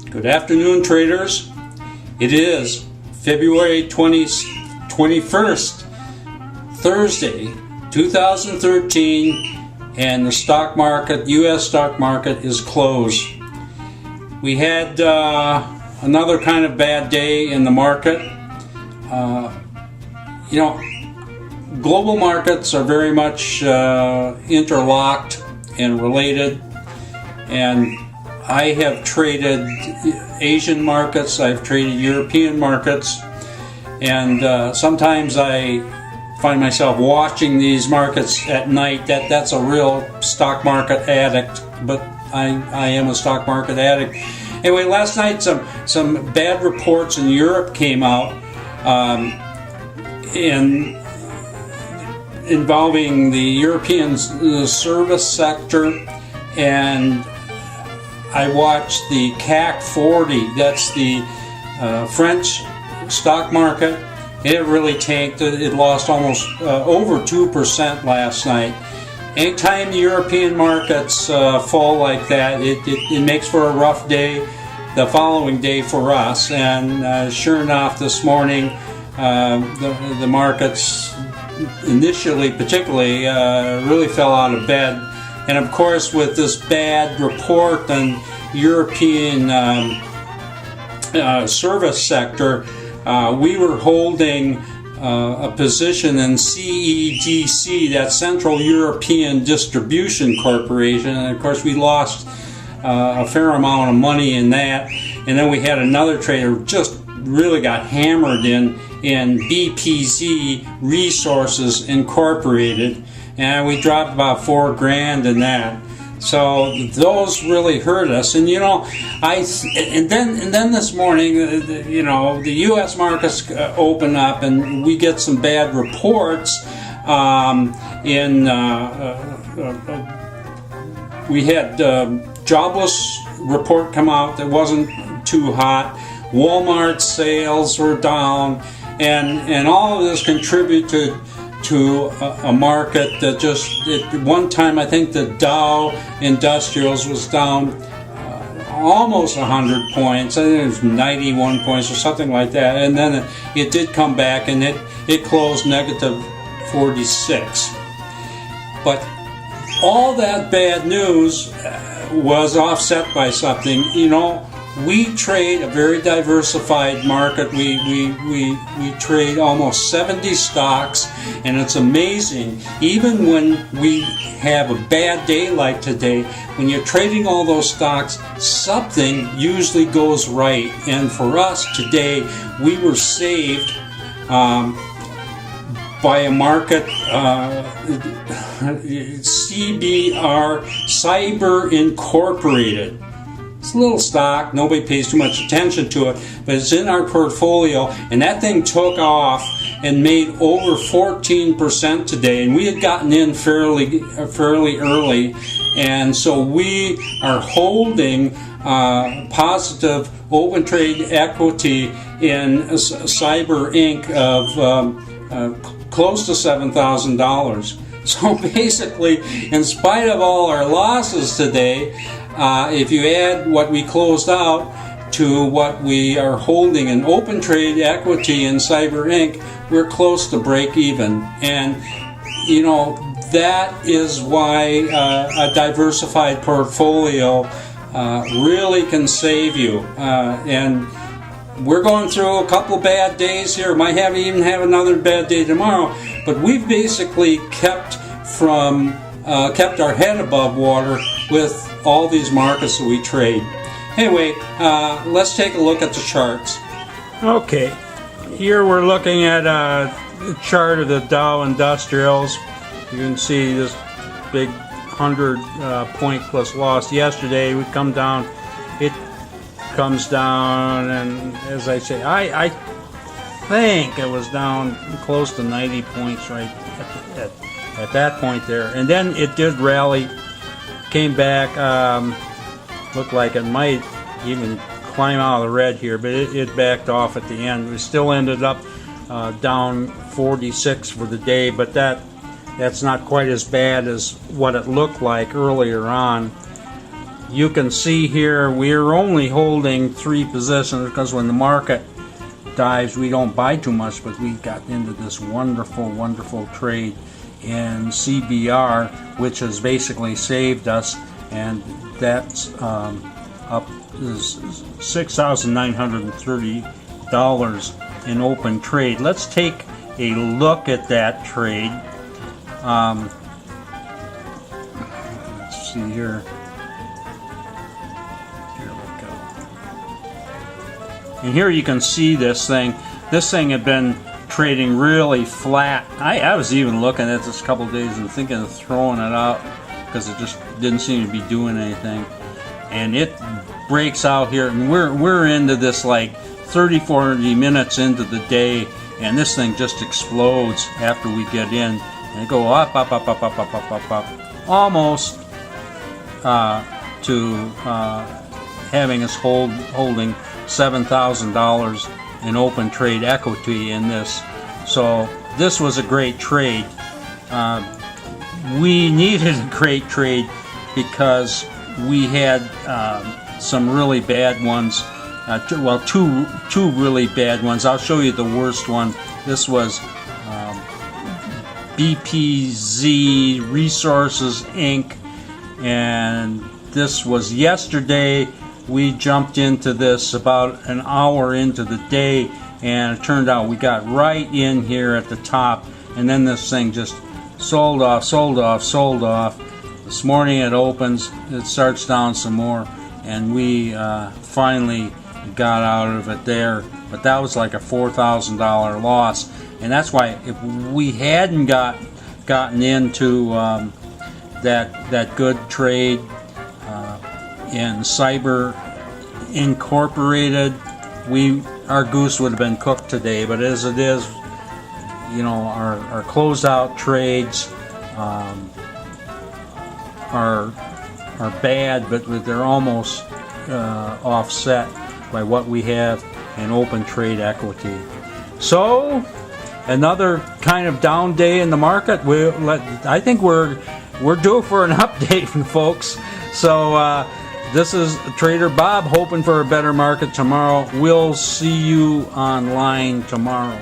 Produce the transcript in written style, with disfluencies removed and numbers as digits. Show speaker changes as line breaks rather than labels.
Good afternoon, traders. It is February 21st, Thursday, 2013, and the stock market, U.S. stock market, is closed. We had another kind of bad day in the market. Global markets are very much interlocked and related, and I have traded Asian markets, I've traded European markets, and sometimes I find myself watching these markets at night. That's a real stock market addict, but I am a stock market addict. Anyway, last night some bad reports in Europe came out involving the European service sector, and I watched the CAC 40, that's the French stock market. It really tanked. It lost almost over 2% last night. Anytime the European markets fall like that, it makes for a rough day the following day for us. And sure enough, this morning, the markets initially, particularly, really fell out of bed. And of course, with this bad report on European service sector, we were holding a position in CEDC, that Central European Distribution Corporation, and of course we lost a fair amount of money in that. And then we had another trader who just really got hammered in BPZ Resources Incorporated, and we dropped about $4,000 in that. So those really hurt us. And and then this morning, the U.S. markets open up, and we get some bad reports. We had jobless report come out that wasn't too hot. Walmart sales were down, and all of this contributed to a market that at one time, I think the Dow Industrials was down almost 100 points. I think it was 91 points or something like that. And then it did come back, and it closed negative 46. But all that bad news was offset by something. We trade a very diversified market. We trade almost 70 stocks, and it's amazing. Even when we have a bad day like today, when you're trading all those stocks, something usually goes right. And for us today, we were saved by a market, CBR, Cyber Incorporated. It's a little stock, nobody pays too much attention to it, but it's in our portfolio, and that thing took off and made over 14% today, and we had gotten in fairly early, and so we are holding positive open trade equity in Cyber Inc. of close to $7,000. So basically, in spite of all our losses today, if you add what we closed out to what we are holding in open trade equity in Cyber Inc., we're close to break even. And, that is why a diversified portfolio really can save you. And we're going through a couple bad days here. Might even have another bad day tomorrow. But we've basically kept our head above water with all these markets that we trade. Anyway, let's take a look at the charts. Okay, here we're looking at a chart of the Dow Industrials. You can see this big 100-point plus loss yesterday. We come down, it comes down, and as I say, I think it was down close to 90 points right at that point there. And then it did rally, came back, looked like it might even climb out of the red here, but it backed off at the end. We still ended up down 46 for the day, but that's not quite as bad as what it looked like earlier on. you can see here we're only holding 3 positions because when the market dives we don't buy too much, but we got into this wonderful trade in CBR, which has basically saved us, and that's up is $6,930 in open trade. Let's take a look at that trade. Let's see here. Here we go. And here you can see this thing. This thing had been trading really flat. I was even looking at this a couple of days and thinking of throwing it out because it just didn't seem to be doing anything. And it breaks out here, and we're into this like 30-40 minutes into the day, and this thing just explodes after we get in, and it go up, almost to having us holding $7,000 in open trade equity in this. So this was a great trade. We needed a great trade because we had some really bad ones. Well, two really bad ones. I'll show you the worst one. This was BPZ Resources Inc. And this was yesterday. We jumped into this about an hour into the day, and it turned out we got right in here at the top, and then this thing just sold off. This morning it opens, it starts down some more, and we finally got out of it there. But that was like a $4,000 loss, and that's why if we hadn't gotten into that good trade in Cyber Incorporated, our goose would have been cooked today. But as it is, you know, our closeout trades are bad, but they're almost offset by what we have in open trade equity. So another kind of down day in the market. I think we're due for an update, folks. So this is Trader Bob hoping for a better market tomorrow. We'll see you online tomorrow.